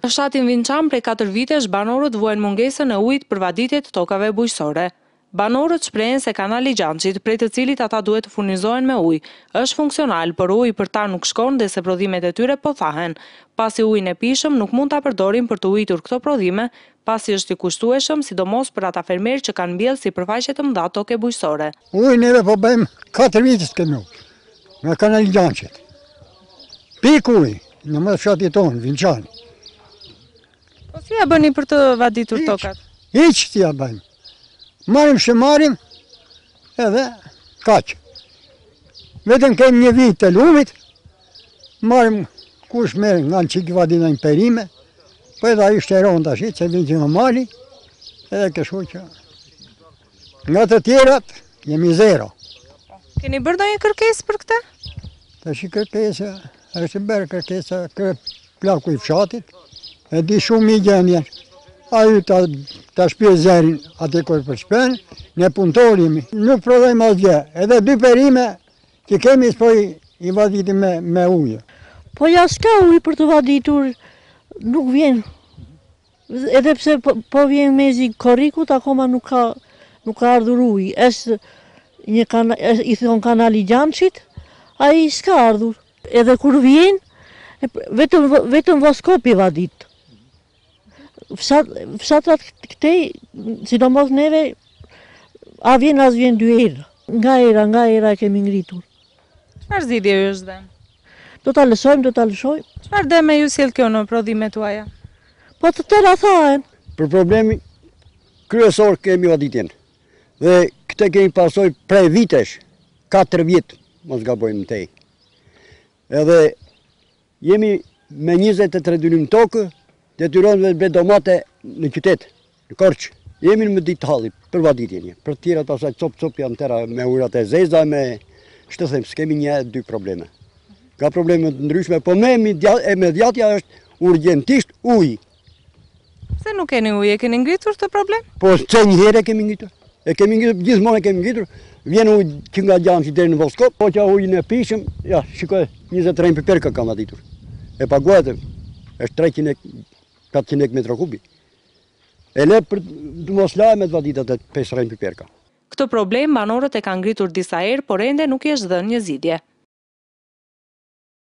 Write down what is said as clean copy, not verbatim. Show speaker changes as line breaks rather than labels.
Në fshatin Vinçan prej 4 vitesh banorët vuajnë mungesën e ujit për vaditje të tokave bujqësore. Banorët shprehen se kanali Gjançit, prej të cilit ata duhet të furnizohen me ujë, është funksional, por uji për ta nuk shkon dhe se prodhimet e tyre po thahen. Pasi ujin e pishëm nuk mund ta përdorin për të ujitur këto prodhime, pasi është i kushtueshëm, sidomos për ata fermerë që kanë mbjellë sipërfaqe të mëdha toke bujqësore.
Ujin neve po bëjmë 4 vite kemi nga kanali Gjançit. Pik uji në më fshatit tonë, Vinçani.
Po si ja bëni për të vaditur tokat?
Hiç si ja bëjmë. Marim që marim, edhe kaq. Vetëm kemi një vit të lumit, marim kush merë nga në qikë vadina një perime, po edhe a ishte eron të ashit, se vinë që në mali, edhe këshu që nga të tjerat, jemi zero.
Keni bërë ndonjë kërkesë për këtë?
Të shi kërkesë, është bërë kërkesë plaku i fshatit, e di shumë i gjendje. A ju të shpje zerin atë kërë për shpen, ne punëtorimi. Nuk prodhojmë asgjë, edhe 2 perime që kemi s'po i vaditim me ujë.
Po ja s'ka ujë për të vaditur, nuk vjen. Edhe pse po vjen mezi korrikut, akoma nuk ka ardhur ujë. I thon kanali Gjançit, ai s'ka ardhur. Edhe kur vjen, vetëm voskopi vadit. Fshatrat këtej, sidomos neve, a vjen as vjen 2 herë. Nga era kemi ngritur.
Çfarë zgjidhje ju është dhënë?
Do ta lëshojmë.
Çfarë deme ju sjell kjo në prodhimet tuaja?
Po të tëra thahen.
Për problemi kryesor kemi vaditjen. Dhe këtë kemi pasoj prej vitesh, 4 vjet, mos gabojmë tej. Edhe jemi me 23 dynim tokë, detyron me bre domate në qytet, në Korçë. Jemi në ditë halli për vaditjen. Për të tjerat pasaj cop janë tëra me urat e zeza, s'kemi 1-2 probleme. Ka probleme të ndryshme, po me mediatja është urgjentisht ujë.
Se nuk keni ujë, e keni ngritur këtë problem?
Po që një herë kemi ngritur. Gjithmonë kemi ngritur. Vjen ujë që nga Gjançi deri në Voskop, po që ujën e pishëm, ja, shikoj, 23 piperka kam vaditur. E paguajtë, është 400 metra kubi. E le për të mos lajme të vaditat e 5 piperka.
Këtë problem banorët e kanë ngritur disa herë, por ende nuk i është dhënë një zgjidhje.